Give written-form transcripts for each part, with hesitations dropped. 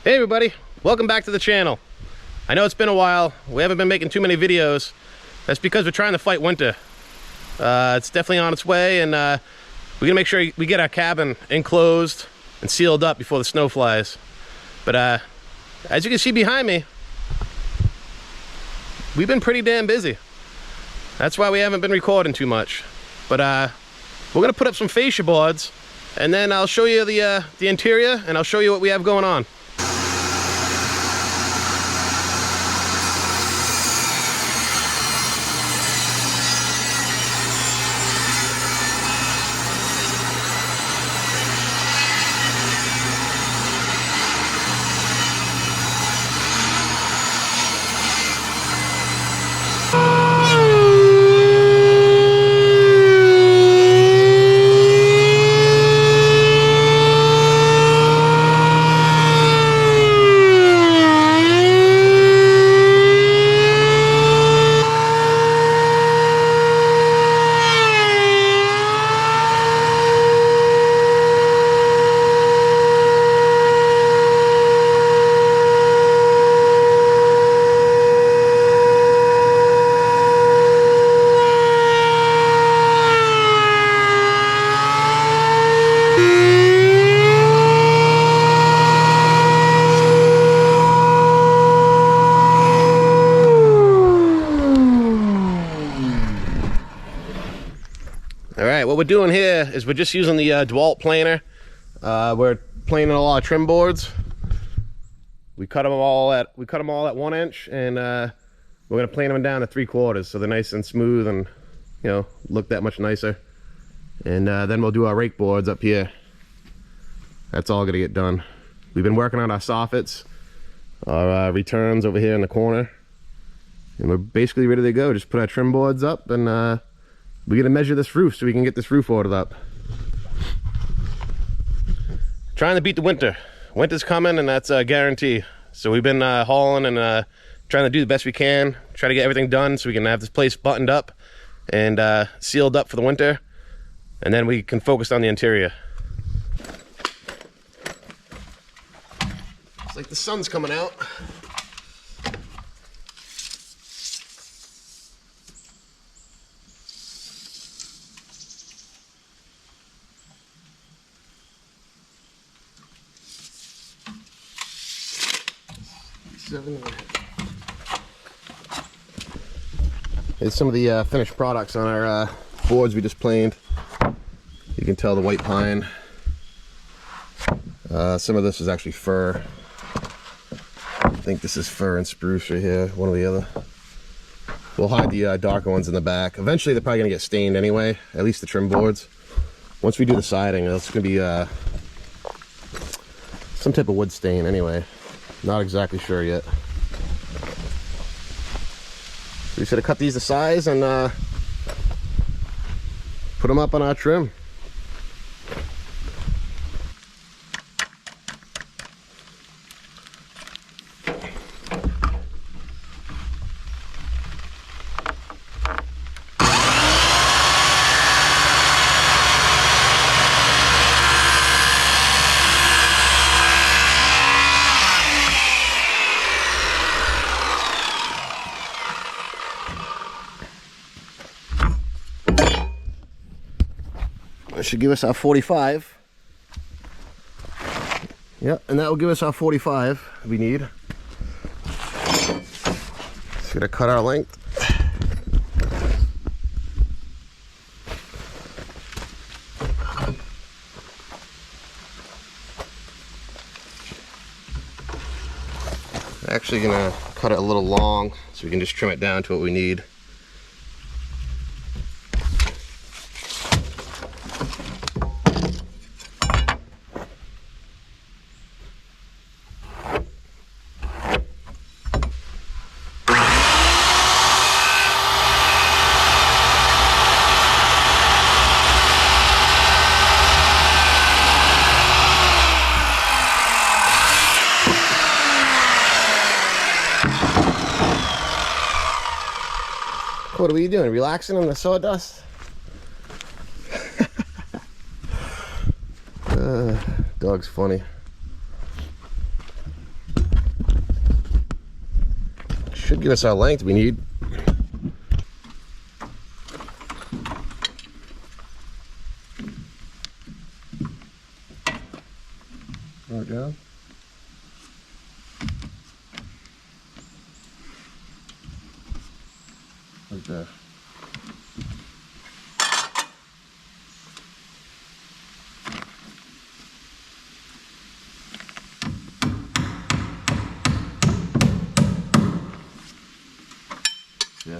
Hey everybody, welcome back to the channel. I know it's been a while. We haven't been making too many videos. That's because we're trying to fight winter. It's definitely on its way, and we're gonna make sure we get our cabin enclosed and sealed up before the snow flies. But as you can see behind me, we've been pretty damn busy. That's why we haven't been recording too much. But we're gonna put up some fascia boards, and then I'll show you the interior, and I'll show you what we have going on. What we're doing here is we're just using the DeWalt planer. We're planing a lot of trim boards. We cut them all at 1 inch, and we're gonna plane them down to 3/4, so they're nice and smooth, and look that much nicer. And then we'll do our rake boards up here. That's all gonna get done. We've been working on our soffits, our returns over here in the corner, and we're basically ready to go. Just put our trim boards up, and we're gonna measure this roof so we can get this roof ordered up. Trying to beat the winter. Winter's coming, and that's a guarantee. So we've been hauling and trying to do the best we can. Try to get everything done so we can have this place buttoned up and sealed up for the winter. And then we can focus on the interior. It's like the sun's coming out. Here's some of the finished products on our boards we just planed. You can tell the white pine. Some of this is actually fir. I think this is fir and spruce right here, one or the other. We'll hide the darker ones in the back. Eventually they're probably gonna get stained anyway, at least the trim boards. Once we do the siding, it's gonna be some type of wood stain anyway. Not exactly sure yet. We should have cut these to size and put them up on our trim. That should give us our 45. Yep, and that will give us our 45 we need. Just gonna cut our length. Actually gonna cut it a little long so we can just trim it down to what we need. What are you doing? Relaxing on the sawdust? Dog's funny. Should give us our length we need. Right down. Like that. Yeah.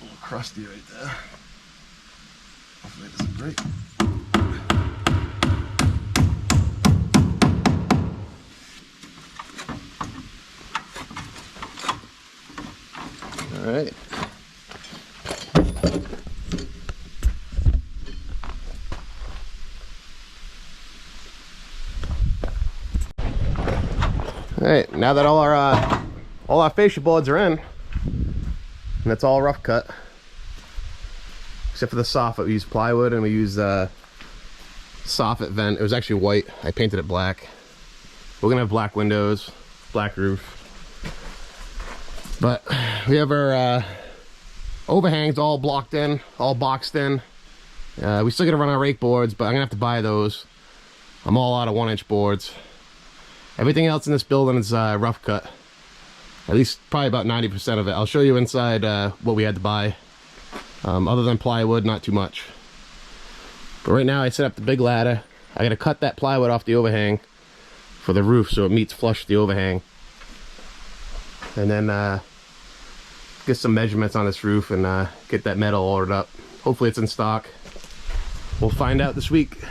A little crusty right there. Hopefully it doesn't break. All right. All right, now that all our fascia boards are in, and it's all rough cut, except for the soffit. We use plywood and we use soffit vent. It was actually white. I painted it black. We're gonna have black windows, black roof. But we have our overhangs all blocked in, all boxed in. We still gotta run our rake boards, but I'm gonna have to buy those. I'm all out of 1-inch boards. Everything else in this building is rough cut. At least probably about 90% of it. I'll show you inside what we had to buy. Other than plywood, not too much. But right now I set up the big ladder. I gotta cut that plywood off the overhang for the roof so it meets flush with the overhang. And then get some measurements on this roof and get that metal ordered up. Hopefully it's in stock. We'll find out this week.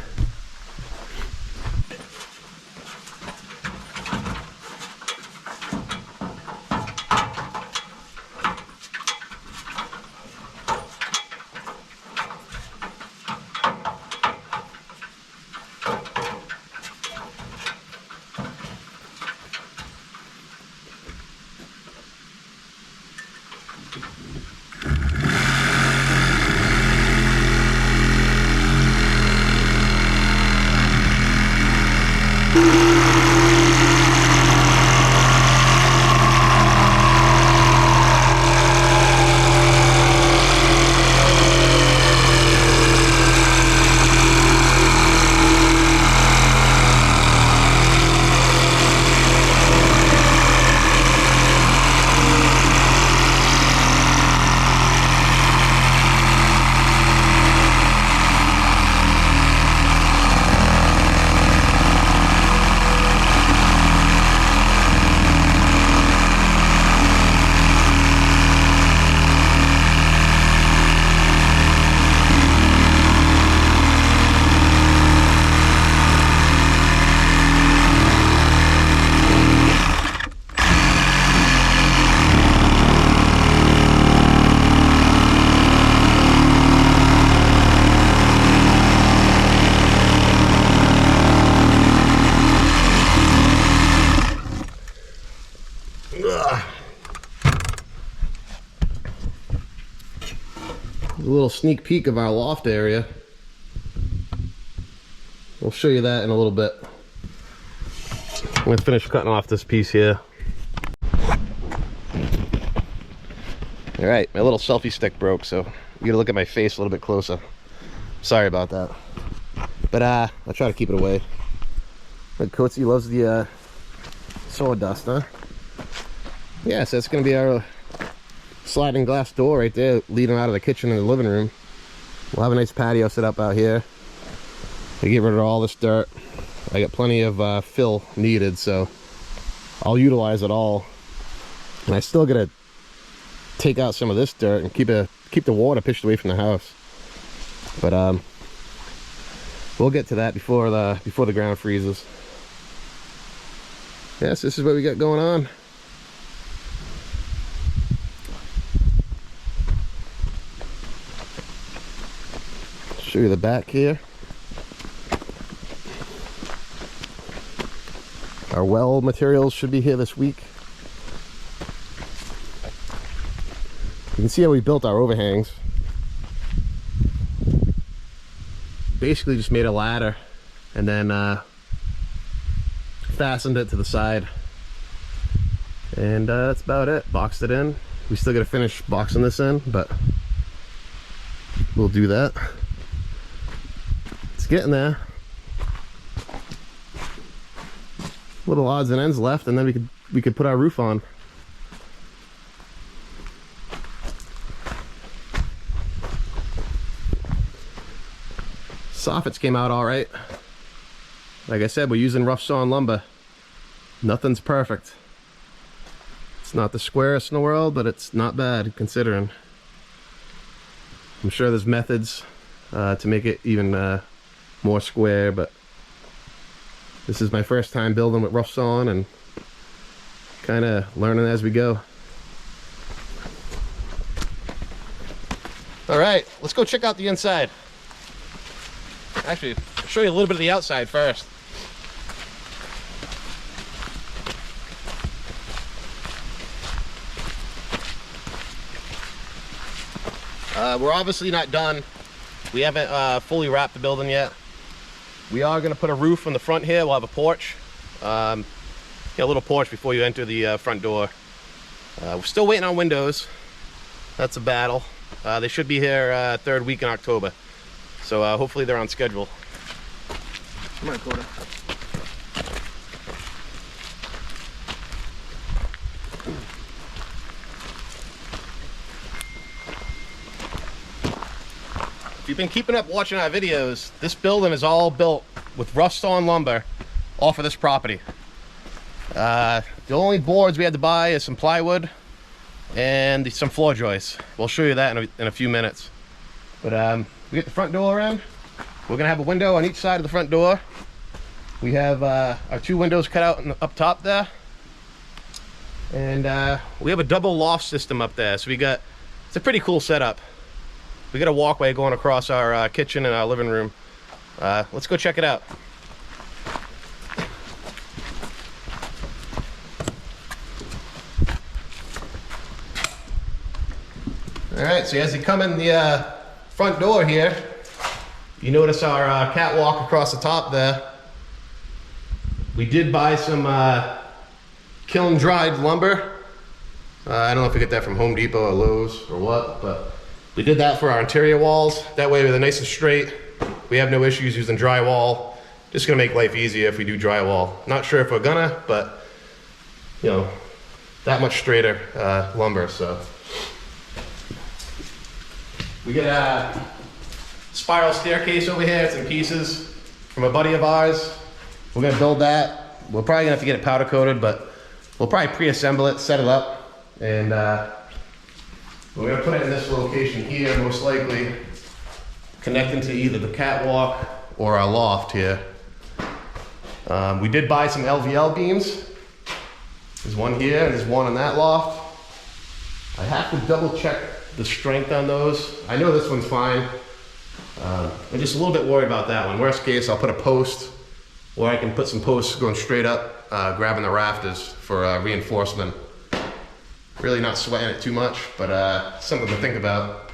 A little sneak peek of our loft area. We'll show you that in a little bit. I'm gonna finish cutting off this piece here. All right, my little selfie stick broke, so you gotta look at my face a little bit closer. Sorry about that. But I'll try to keep it away. But Coatsy loves the sawdust, huh? Yeah, so it's gonna be our sliding glass door right there leading out of the kitchen and the living room. We'll have a nice patio set up out here. I get rid of all this dirt. I got plenty of fill needed, so I'll utilize it all. And I still gotta take out some of this dirt and keep the water pushed away from the house. But we'll get to that before the ground freezes. Yes, this is what we got going on. Show you the back here. Our well materials should be here this week. You can see how we built our overhangs. Basically just made a ladder and then fastened it to the side. And that's about it. Boxed it in. We still gotta finish boxing this in, but we'll do that. It's getting there. Little odds and ends left, and then we could put our roof on. Soffits came out all right. Like I said, we're using rough sawn lumber. Nothing's perfect. It's not the squarest in the world, but it's not bad considering. I'm sure there's methods to make it even more square, but this is my first time building with rough sawn and kind of learning as we go. All right, let's go check out the inside. Actually, I'll show you a little bit of the outside first. We're obviously not done. We haven't fully wrapped the building yet. We are going to put a roof on the front here. We'll have a porch. A little porch before you enter the front door. We're still waiting on windows. That's a battle. They should be here third week in October. So hopefully they're on schedule. Come on, Coda. If you've been keeping up watching our videos, this building is all built with rough sawn lumber off of this property. The only boards we had to buy is some plywood and some floor joists. We'll show you that in a few minutes. But we get the front door in. We're gonna have a window on each side of the front door. We have our two windows cut out up top there. And we have a double loft system up there. So it's a pretty cool setup. We got a walkway going across our kitchen and our living room. Let's go check it out. All right, so as you come in the front door here, you notice our catwalk across the top there. We did buy some kiln dried lumber. I don't know if we get that from Home Depot or Lowe's or what, but we did that for our interior walls. That way they're nice and straight. We have no issues using drywall. Just gonna make life easier if we do drywall. Not sure if we're gonna, but you know, that much straighter lumber, so. We get a spiral staircase over here. It's in pieces from a buddy of ours. We're gonna build that. We're probably gonna have to get it powder coated, but we'll probably pre-assemble it, set it up, and we're gonna put it in this location here, most likely, connecting to either the catwalk or our loft here. We did buy some LVL beams. There's one here and there's one in that loft. I have to double check the strength on those. I know this one's fine. I'm just a little bit worried about that one. Worst case, I'll put a post, or I can put some posts going straight up, grabbing the rafters for reinforcement. Really not sweating it too much, but something to think about.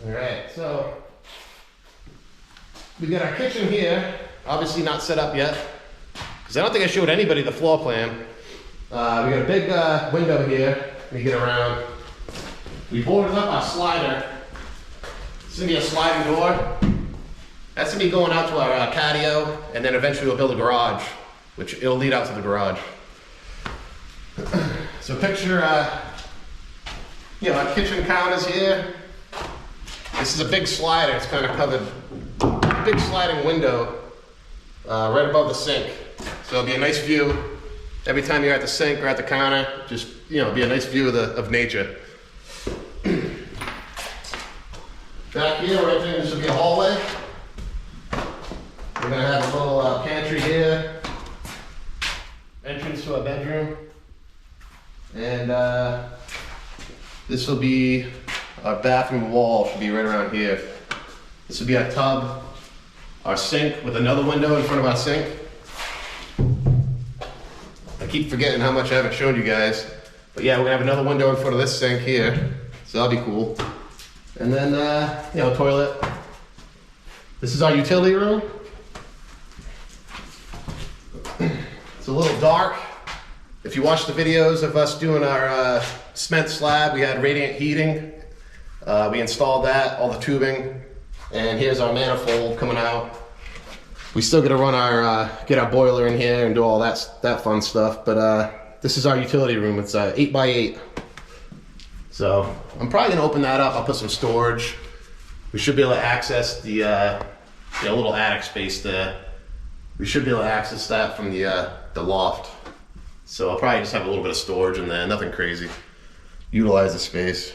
All right, so we got our kitchen here, obviously not set up yet, because I don't think I showed anybody the floor plan. We got a big window here. Let me get around. We boarded up our slider. It's gonna be a sliding door. That's gonna be going out to our patio, and then eventually we'll build a garage, which it'll lead out to the garage. So picture, our kitchen counters here. This is a big slider. It's kind of covered. Big sliding window right above the sink. So it'll be a nice view. Every time you're at the sink or at the counter, just, be a nice view of nature. Back here, right there, this will be a hallway. We're gonna have a little pantry here. Entrance to our bedroom. And this will be our bathroom wall, should be right around here. This will be our tub. our sink with another window in front of our sink. I keep forgetting how much I haven't shown you guys. But yeah, we're gonna have another window in front of this sink here. So that'll be cool. And then, you know, toilet. This is our utility room. It's a little dark. If you watch the videos of us doing our cement slab, we had radiant heating. We installed that, all the tubing. And here's our manifold coming out. We still gotta run our, get our boiler in here and do all that fun stuff. But this is our utility room. It's 8 by 8. So I'm probably gonna open that up. I'll put some storage. We should be able to access the little attic space there. We should be able to access that from the loft. So I'll probably just have a little bit of storage in there, nothing crazy. Utilize the space.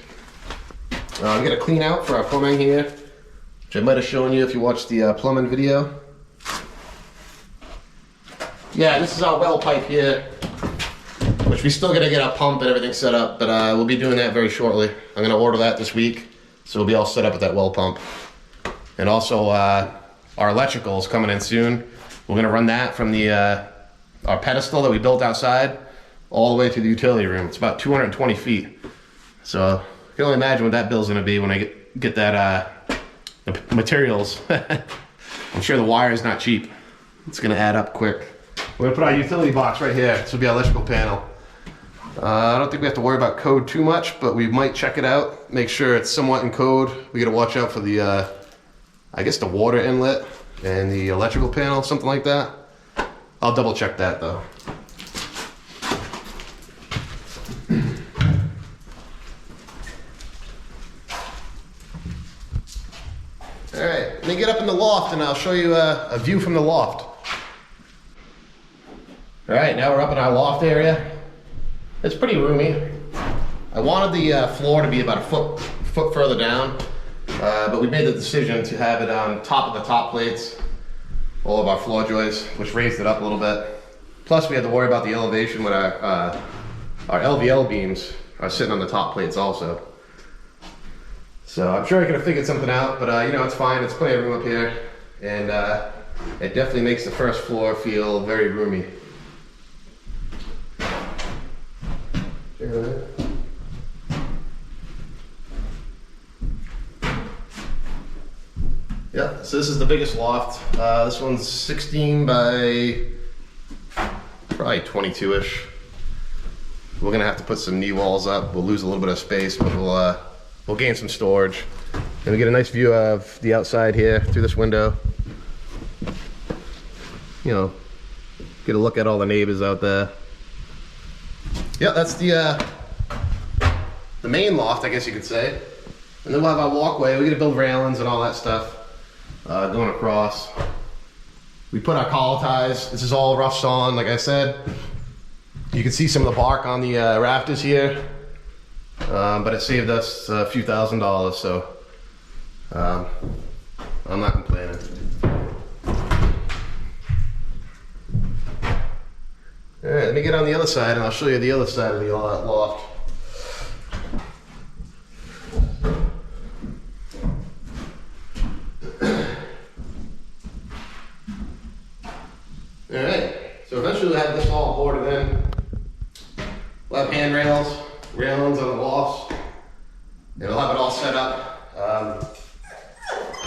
We got a clean out for our plumbing here, which I might have shown you if you watched the plumbing video. Yeah, this is our well pipe here, which we still gotta get our pump and everything set up, but we'll be doing that very shortly. I'm gonna order that this week, so we'll be all set up with that well pump. And also our electrical is coming in soon. We're gonna run that from the our pedestal that we built outside all the way to the utility room. It's about 220 feet. So you can only imagine what that bill's gonna be when I get that the materials. I'm sure the wire is not cheap. It's gonna add up quick. We're gonna put our utility box right here. This will be our electrical panel. I don't think we have to worry about code too much, but we might check it out, make sure it's somewhat in code. We gotta watch out for the, I guess the water inlet and the electrical panel, something like that. I'll double check that though. All right, let me get up in the loft and I'll show you a view from the loft. All right, now we're up in our loft area. It's pretty roomy. I wanted the floor to be about a foot further down, but we made the decision to have it on top of the top plates, all of our floor joists, which raised it up a little bit. Plus we had to worry about the elevation when our LVL beams are sitting on the top plates also. So I'm sure I could have figured something out, but you know, it's fine. It's plenty of room up here, and it definitely makes the first floor feel very roomy. Yeah, so this is the biggest loft. This one's 16 by probably 22-ish. We're gonna have to put some knee walls up. We'll lose a little bit of space, but we'll gain some storage. And we get a nice view of the outside here through this window. You know, get a look at all the neighbors out there. Yeah, that's the main loft, I guess you could say. And then we'll have our walkway. We gotta build railings and all that stuff going across. We put our collar ties. This is all rough sawn, like I said. You can see some of the bark on the rafters here, but it saved us a few $1,000s, so I'm not complaining. All right, let me get on the other side and I'll show you the other side of the loft. All right, so eventually we'll have this all boarded in. We'll have handrails, railings on the lofts, and we'll have it all set up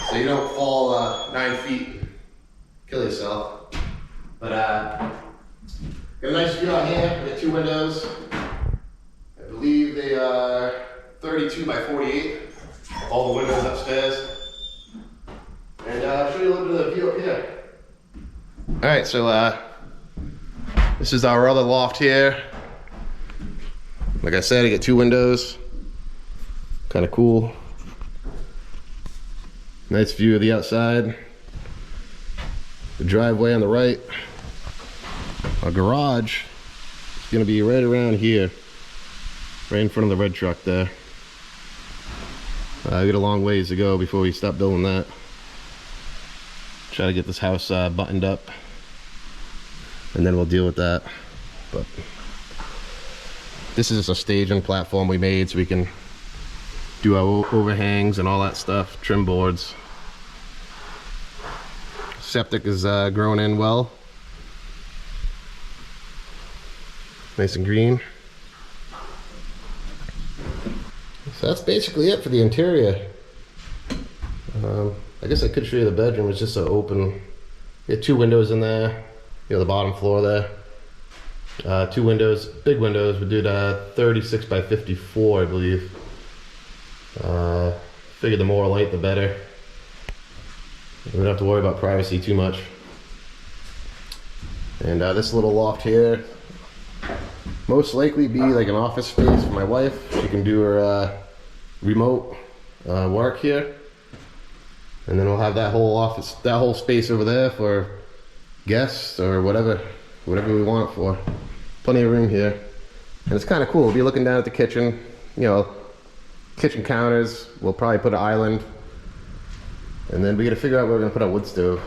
so you don't fall 9 feet, kill yourself. But got a nice view out here. We got 2 windows. I believe they are 32 by 48. All the windows upstairs. And I'll show you a little bit of the view up here. All right, so this is our other loft here. Like I said, I get 2 windows. Kind of cool. Nice view of the outside. The driveway on the right. Our garage is gonna be right around here, right in front of the red truck there. We got a long ways to go before we stop building that. Try to get this house buttoned up, and then we'll deal with that. But this is just a staging platform we made so we can do our overhangs and all that stuff, trim boards. Septic is growing in well. Nice and green. So that's basically it for the interior. I guess I could show you the bedroom. It's just an open, you have 2 windows in there, you know, the bottom floor there. 2 windows, big windows. We did 36 by 54, I believe. Figured the more light the better. We don't have to worry about privacy too much. And this little loft here, most likely be like an office space for my wife. She can do her remote work here. And then we'll have that whole office, that whole space over there for guests or whatever we want it for. Plenty of room here. And it's kind of cool. We'll be looking down at the kitchen, you know, kitchen counters. We'll probably put an island. And then we got to figure out where we're going to put our wood stove.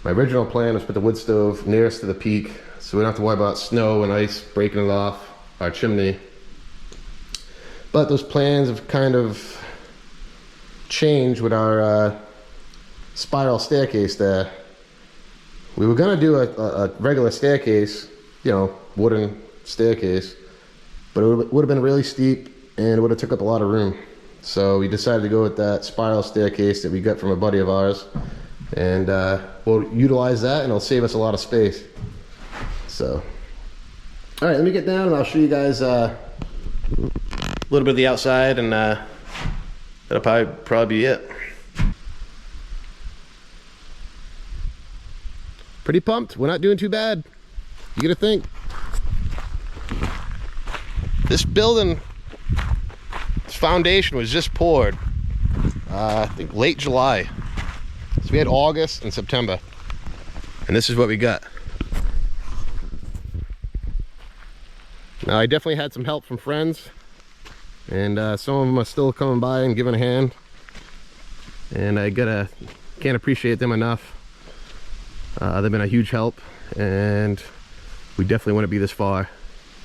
My original plan was to put the wood stove nearest to the peak, so we don't have to worry about snow and ice breaking it off our chimney. But those plans have kind of changed with our spiral staircase there. We were going to do a regular staircase, you know, wooden staircase, but it would have been really steep and it would have took up a lot of room. So we decided to go with that spiral staircase that we got from a buddy of ours, and we'll utilize that and it'll save us a lot of space. So, all right, let me get down and I'll show you guys a little bit of the outside, and that'll probably be it. Pretty pumped. We're not doing too bad. You gotta think, this building, its foundation was just poured, I think late July. So we had August and September, and this is what we got. Now I definitely had some help from friends, and some of them are still coming by and giving a hand, and I can't appreciate them enough. They've been a huge help, and we definitely wouldn't be this far.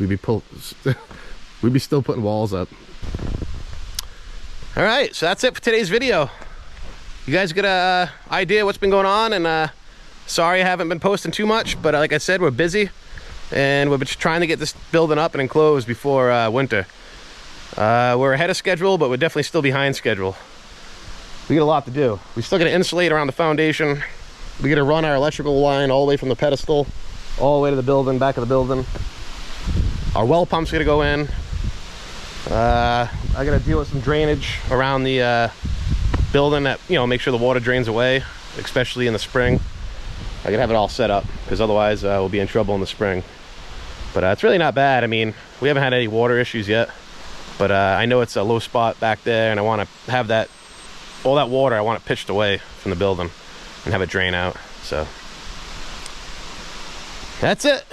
We'd be still putting walls up. All right, so that's it for today's video. You guys get a idea what's been going on, and sorry I haven't been posting too much, but like I said, we're busy, and we're just trying to get this building up and enclosed before winter. We're ahead of schedule, but we're definitely still behind schedule. We got a lot to do. We still got to insulate around the foundation. We got to run our electrical line all the way from the pedestal all the way to the building, back of the building. Our well pump's gonna go in. I gotta deal with some drainage around the building that, you know, make sure the water drains away, especially in the spring. I gotta have it all set up, because otherwise we'll be in trouble in the spring. But it's really not bad. I mean, we haven't had any water issues yet, but I know it's a low spot back there, and I want to have that, all that water, I want it pitched away from the building and have it drain out. So that's it.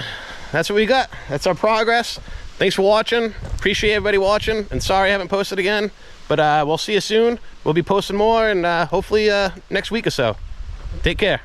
That's what we got. That's our progress. Thanks for watching. Appreciate everybody watching, and sorry I haven't posted again, but we'll see you soon. We'll be posting more, and hopefully next week or so. Take care.